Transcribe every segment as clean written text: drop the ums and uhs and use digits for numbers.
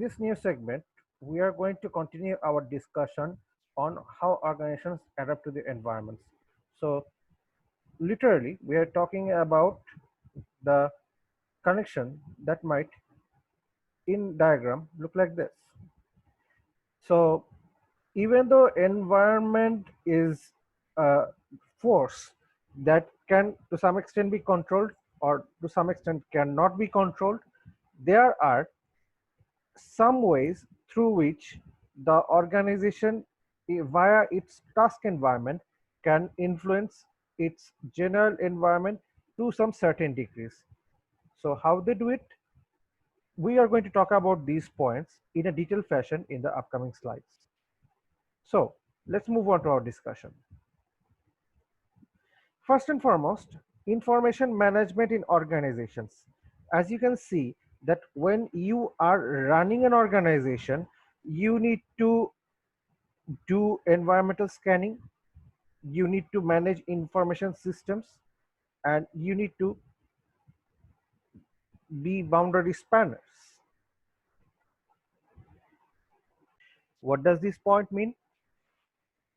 this new segment, we are going to continue our discussion on how organizations adapt to the environments. So, literally, we are talking about the connection that might, in diagram, look like this. So, even though environment is a force that can to some extent be controlled or to some extent cannot be controlled, there are some ways through which the organization via its task environment can influence its general environment to some certain degrees. So how they do it, we are going to talk about these points in a detailed fashion in the upcoming slides. So let's move on to our discussion. First and foremost, information management in organizations. As you can see that when you are running an organization, you need to do environmental scanning, you need to manage information systems, and you need to be boundary spanners. What does this point mean?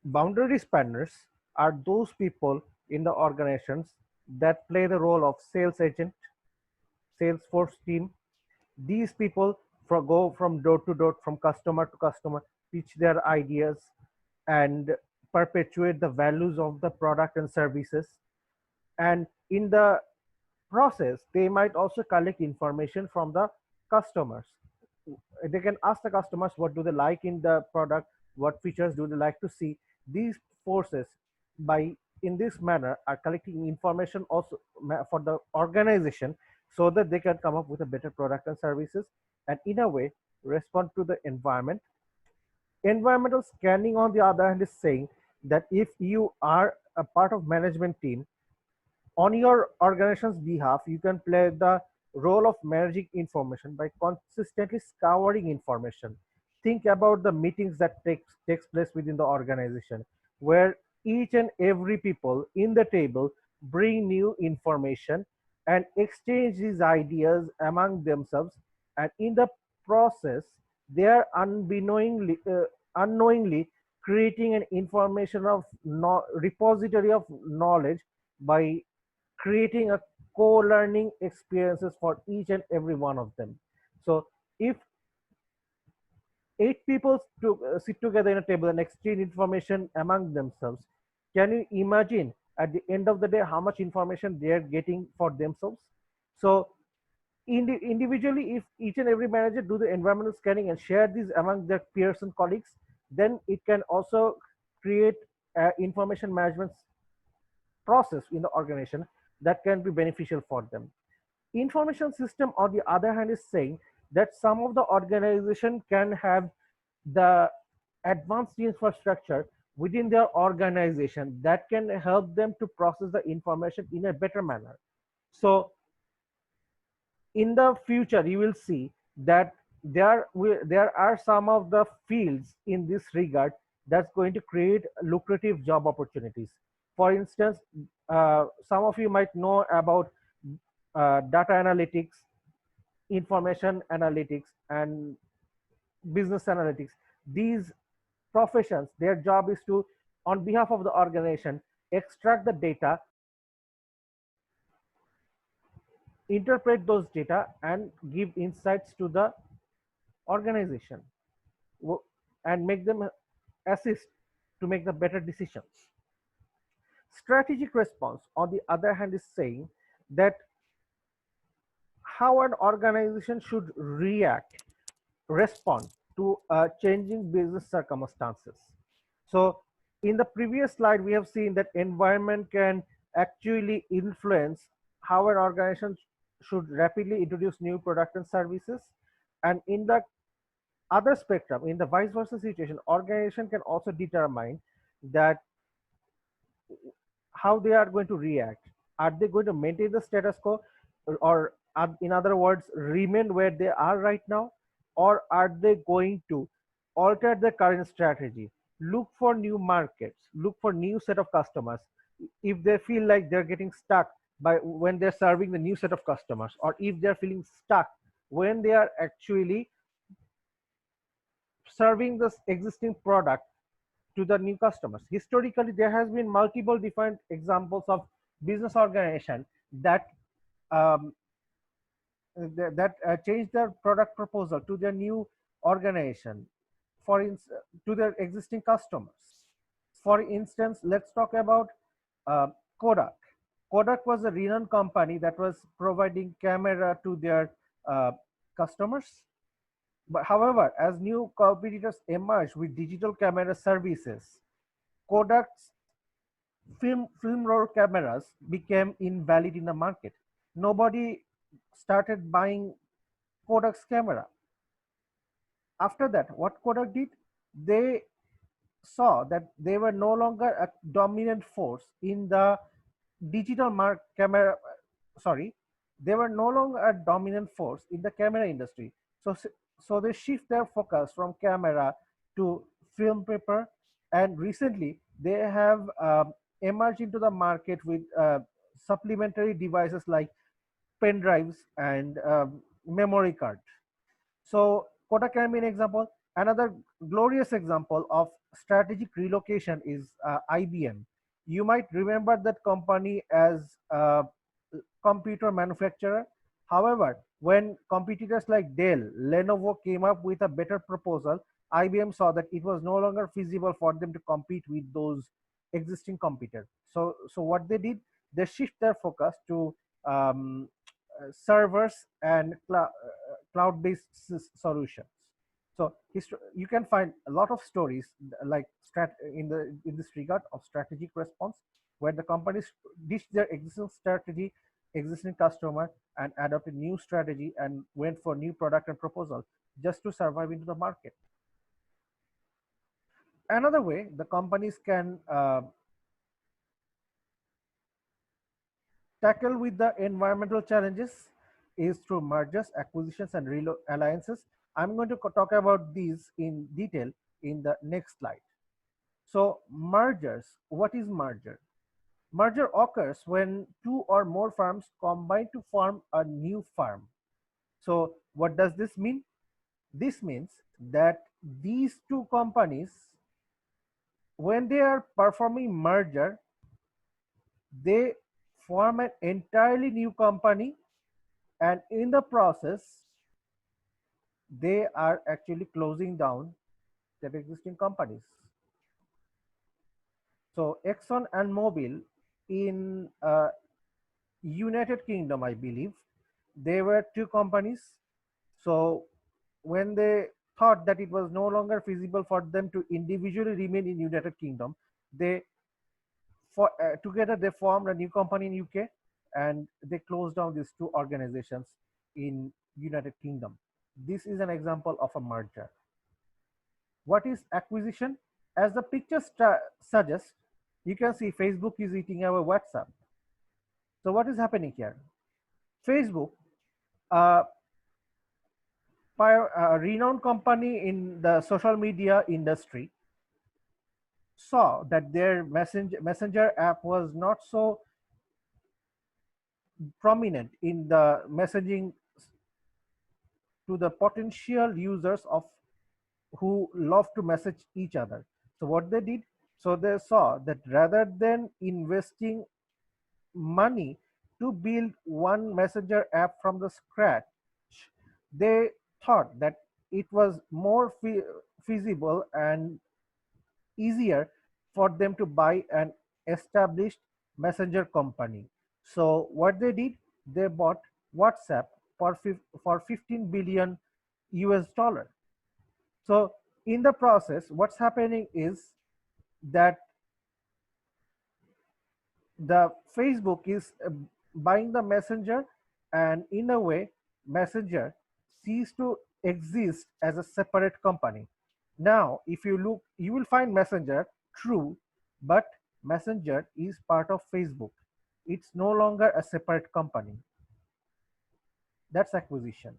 Boundary spanners are those people in the organizations that play the role of sales agent, Salesforce team. These people go from door to door, from customer to customer, pitch their ideas and perpetuate the values of the product and services. And in the process, they might also collect information from the customers. They can ask the customers what do they like in the product, what features do they like to see. These forces, by in this manner, are collecting information also for the organization so that they can come up with a better product and services and in a way respond to the environment. Environmental scanning, on the other hand, is saying that if you are a part of management team, on your organization's behalf, you can play the role of managing information by consistently scouring information. Think about the meetings that takes place within the organization, where each and every people in the table bring new information and exchange these ideas among themselves, and in the process, they are unknowingly creating an information of repository of knowledge by creating a co-learning experiences for each and every one of them. So if eight people sit together in a table and exchange information among themselves, can you imagine at the end of the day how much information they are getting for themselves? So individually, if each and every manager do the environmental scanning and share these among their peers and colleagues, then it can also create information management process in the organization that can be beneficial for them. Information system, on the other hand, is saying that some of the organization can have the advanced infrastructure within their organization that can help them to process the information in a better manner. So in the future, you will see that there are some of the fields in this regard that's going to create lucrative job opportunities. For instance, some of you might know about data analytics, information analytics, and business analytics. These professions, their job is to, on behalf of the organization, extract the data, interpret those data, and give insights to the organization and make them assist to make the better decisions. Strategic response, on the other hand, is saying that how an organization should respond to changing business circumstances. So in the previous slide, we have seen that environment can actually influence how an organization should rapidly introduce new products and services. And in the other spectrum, in the vice versa situation, organization can also determine that how they are going to react. Are they going to maintain the status quo, or in other words, remain where they are right now, or are they going to alter the current strategy, look for new markets, look for new set of customers if they feel like they're getting stuck by when they're serving the new set of customers, or if they're feeling stuck when they are actually serving this existing product to the new customers. Historically, there has been multiple different examples of business organization that um, change their product proposal to their new organization, to their existing customers. For instance, let's talk about uh, Kodak. Kodak was a renowned company that was providing camera to their uh, customers. But however, as new competitors emerged with digital camera services, Kodak's film roll cameras became invalid in the market. Nobody started buying Kodak's camera. After that, what Kodak did, they saw that they were no longer a dominant force in the digital camera. Sorry, they were no longer a dominant force in the camera industry. So they shift their focus from camera to film paper, and recently they have emerged into the market with supplementary devices like pen drives and memory card. So Kodak can be an example. Another glorious example of strategic relocation is IBM. You might remember that company as a computer manufacturer. However, when competitors like Dell, Lenovo came up with a better proposal, IBM saw that it was no longer feasible for them to compete with those existing competitors. So what they did, they shift their focus to um, servers and cloud-based solutions. So you can find a lot of stories like in this regard of strategic response, where the companies ditched their existing strategy, existing customer, and adopted new strategy and went for new product and proposal just to survive into the market. Another way the companies can tackle with the environmental challenges is through mergers, acquisitions, and alliances. I'm going to talk about these in detail in the next slide. So mergers, what is merger? Merger occurs when two or more firms combine to form a new firm. So what does this mean? This means that these two companies, when they are performing merger, they form an entirely new company, and in the process they are actually closing down their existing companies. So Exxon and Mobil in United Kingdom, I believe, they were two companies. So when they thought that it was no longer feasible for them to individually remain in United Kingdom, they together they formed a new company in UK, and they closed down these two organizations in United Kingdom. This is an example of a merger. What is acquisition? As the picture suggests, you can see Facebook is eating our WhatsApp. So what is happening here? Facebook, uh, a renowned company in the social media industry, saw that their messenger app was not so prominent in the messaging to the potential users of who love to message each other. So what they did, so they saw that rather than investing money to build one messenger app from the scratch, they thought that it was more feasible and easier for them to buy an established messenger company. So what they did, they bought WhatsApp for 15 billion US dollar. So in the process, what's happening is that the Facebook is buying the messenger, and in a way messenger ceased to exist as a separate company. Now if you look, you will find messenger true, but messenger is part of Facebook. It's no longer a separate company. That's acquisition.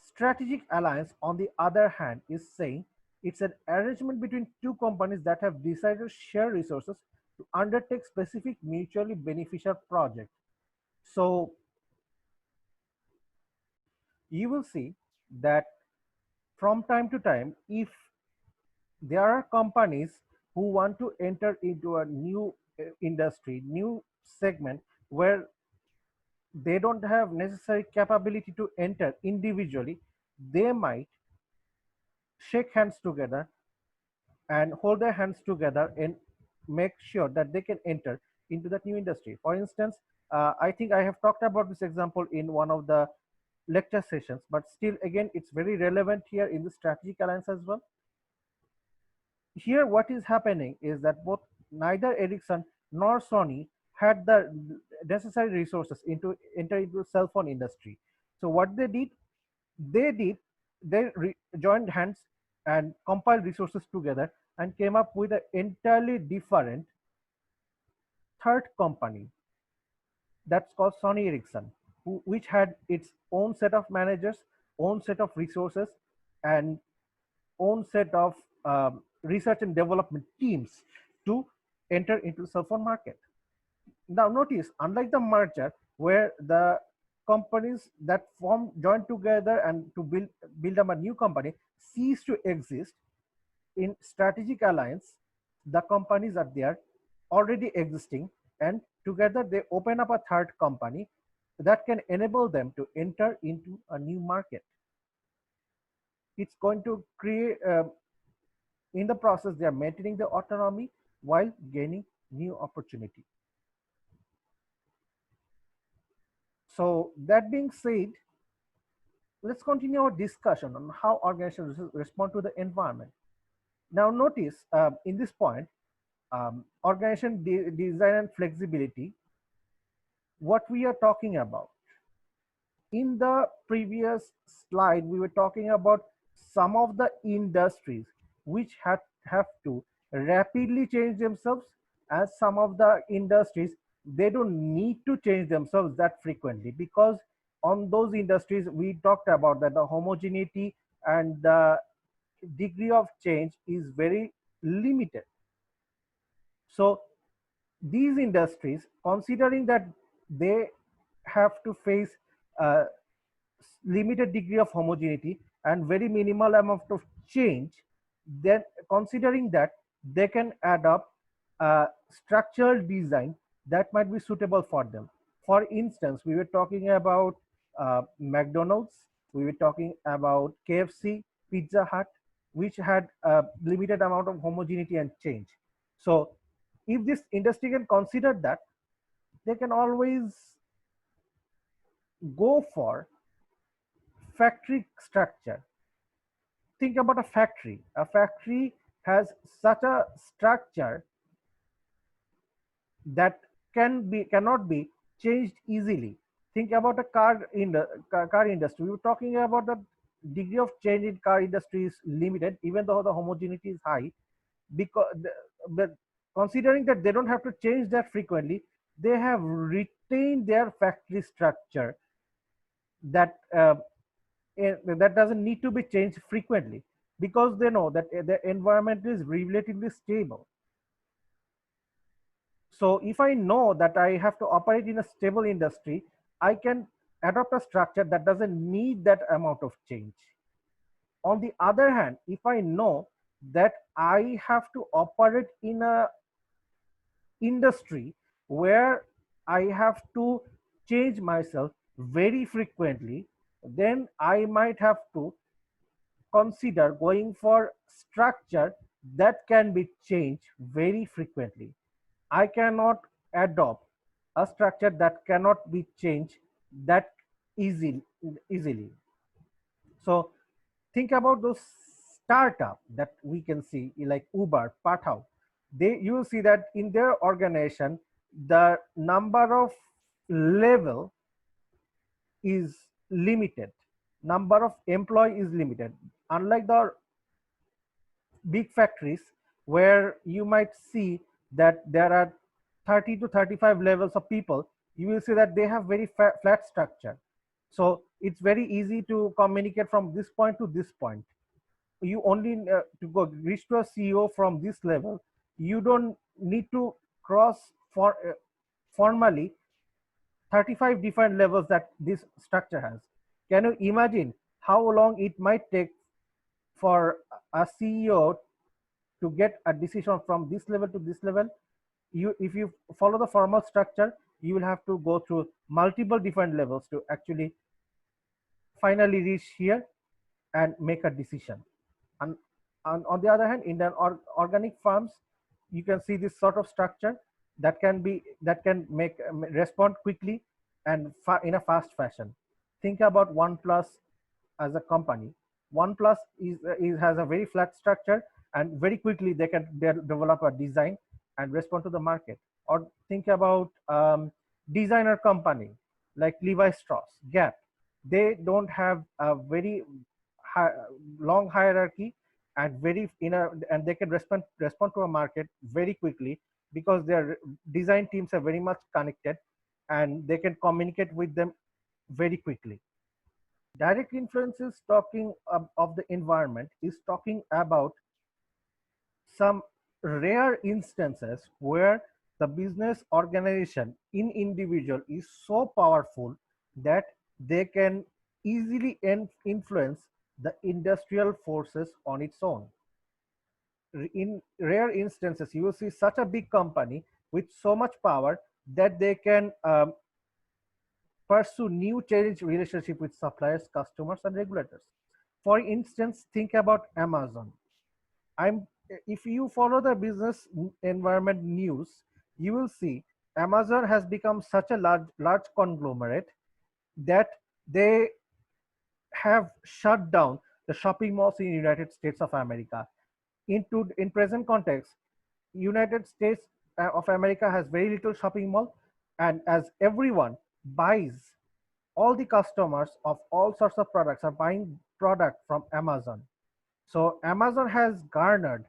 Strategic alliance, on the other hand, is saying it's an arrangement between two companies that have decided to share resources to undertake specific mutually beneficial projects. So you will see that from time to time, if there are companies who want to enter into a new industry, new segment, where they don't have necessary capability to enter individually. They might shake hands together and hold their hands together and make sure that they can enter into that new industry. For instance, I think I have talked about this example in one of the lecture sessions, but still again it's very relevant here in the strategic alliance as well. Here what is happening is that both neither Ericsson nor Sony had the necessary resources into enter into cell phone industry. So what they did joined hands and compiled resources together and came up with an entirely different third company that's called Sony Ericsson, which had its own set of managers, own set of resources, and own set of research and development teams to enter into the cell phone market. Now notice, unlike the merger where the companies that form joined together and to build up a new company cease to exist, in strategic alliance, the companies are there already existing, and together they open up a third company that can enable them to enter into a new market. It's going to create, in the process, they are maintaining the autonomy while gaining new opportunity. So that being said, let's continue our discussion on how organizations respond to the environment. Now notice in this point, organization design and flexibility, what we are talking about. In the previous slide, we were talking about some of the industries which have to rapidly change themselves, as some of the industries, they don't need to change themselves that frequently, because on those industries we talked about that the homogeneity and the degree of change is very limited. So these industries, considering that they have to face a limited degree of homogeneity and very minimal amount of change, then considering that, they can adopt a structural design that might be suitable for them. For instance, we were talking about McDonald's, we were talking about KFC, Pizza Hut, which had a limited amount of homogeneity and change. So if this industry can consider that, they can always go for factory structure. Think about a factory. A factory has such a structure that cannot be changed easily. Think about a car industry. We were talking about the degree of change in car industry is limited, even though the homogeneity is high, because but considering that they don't have to change that frequently, they have retained their factory structure that that doesn't need to be changed frequently, because they know that the environment is relatively stable. So if I know that I have to operate in a stable industry, I can adopt a structure that doesn't need that amount of change. On the other hand, if I know that I have to operate in a industry where I have to change myself very frequently, then I might have to consider going for structure that can be changed very frequently. I cannot adopt a structure that cannot be changed that easily. So think about those startup that we can see like Uber, Pathao. You will see that in their organization, the number of level is limited. Number of employee is limited. Unlike the big factories where you might see that there are 30 to 35 levels of people, you will see that they have very flat structure. So it's very easy to communicate from this point to this point. You only to go reach to a CEO from this level. You don't need to cross formally 35 different levels that this structure has. Can you imagine how long it might take for a CEO to get a decision from this level to this level, if you follow the formal structure, you will have to go through multiple different levels to actually finally reach here and make a decision. And on the other hand, in the organic farms, you can see this sort of structure that can make respond quickly and in a fast fashion. Think about OnePlus as a company. OnePlus has a very flat structure, and very quickly they can develop a design and respond to the market. Or think about designer company like Levi Strauss, Gap. They don't have a very hi long hierarchy, and and they can respond to a market very quickly because their design teams are very much connected and they can communicate with them very quickly. Direct influences talking of the environment is talking about some rare instances where the business organization in individual is so powerful that they can easily influence the industrial forces on its own. In rare instances, you will see such a big company with so much power that they can pursue new change relationship with suppliers, customers, and regulators. For instance, think about Amazon. I'm If you follow the business environment news, you will see Amazon has become such a large conglomerate that they have shut down the shopping malls in United States of America. In present context, United States of America has very little shopping mall, and as everyone buys, all the customers of all sorts of products are buying product from Amazon. So Amazon has garnered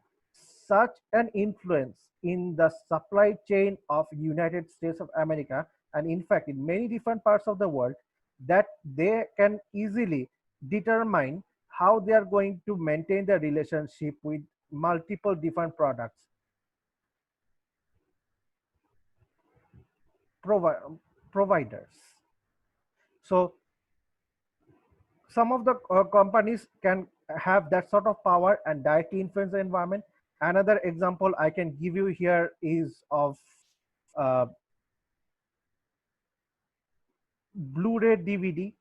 such an influence in the supply chain of United States of America, and in fact in many different parts of the world, that they can easily determine how they are going to maintain their relationship with multiple different products providers. So some of the companies can have that sort of power and directly influence the environment. Another example I can give you here is of uh, Blu-ray DVD.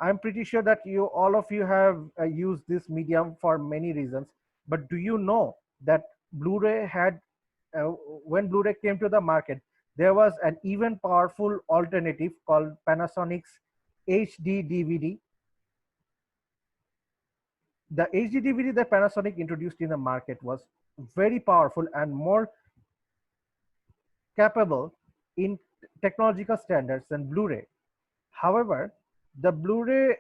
I'm pretty sure that all of you have used this medium for many reasons, but do you know that Blu-ray had when Blu-ray came to the market, there was an even powerful alternative called Panasonic's HD DVD. The HD DVD that Panasonic introduced in the market was very powerful and more capable in technological standards than Blu-ray. However, the Blu-ray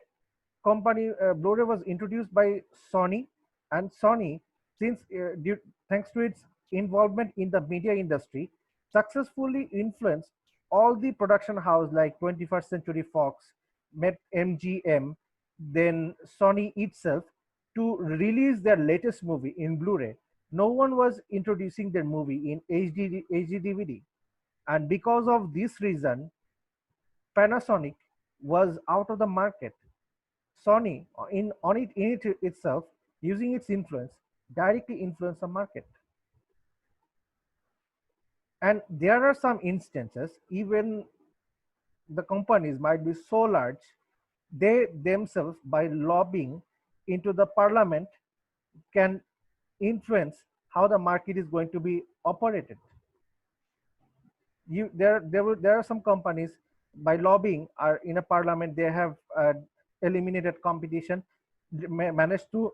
was introduced by Sony, and Sony, thanks to its involvement in the media industry, successfully influenced all the production house like 21st Century Fox, met MGM, then Sony itself to release their latest movie in Blu-ray. No one was introducing their movie in HD DVD, and because of this reason, Panasonic was out of the market. Sony, in it itself, using its influence, directly influenced the market. And there are some instances, even the companies might be so large, they themselves, by lobbying into the parliament, can influence how the market is going to be operated. There are some companies, by lobbying, are in a parliament, they have eliminated competition, managed to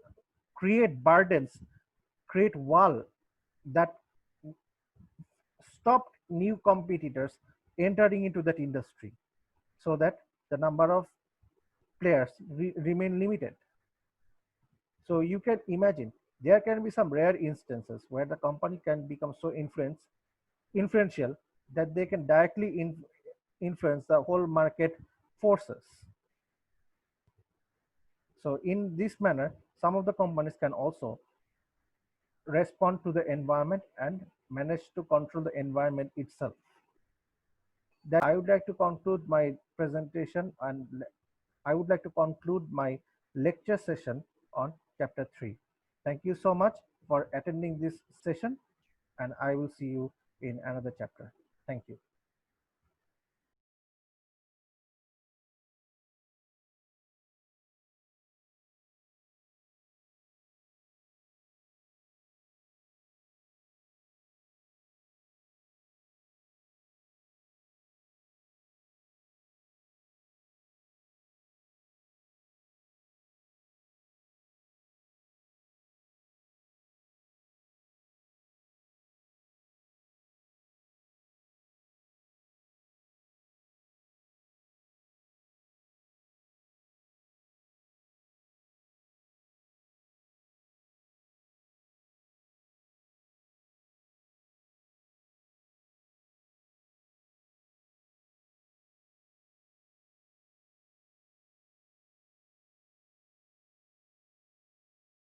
create burdens, create wall that stopped new competitors entering into that industry, so that the number of players remain limited. So you can imagine there can be some rare instances where the company can become so influential that they can directly influence the whole market forces. So in this manner, some of the companies can also respond to the environment and manage to control the environment itself. That I would like to conclude my presentation, and I would like to conclude my lecture session on chapter 3. Thank you so much. for attending this session, and I will see you in another chapter. Thank you.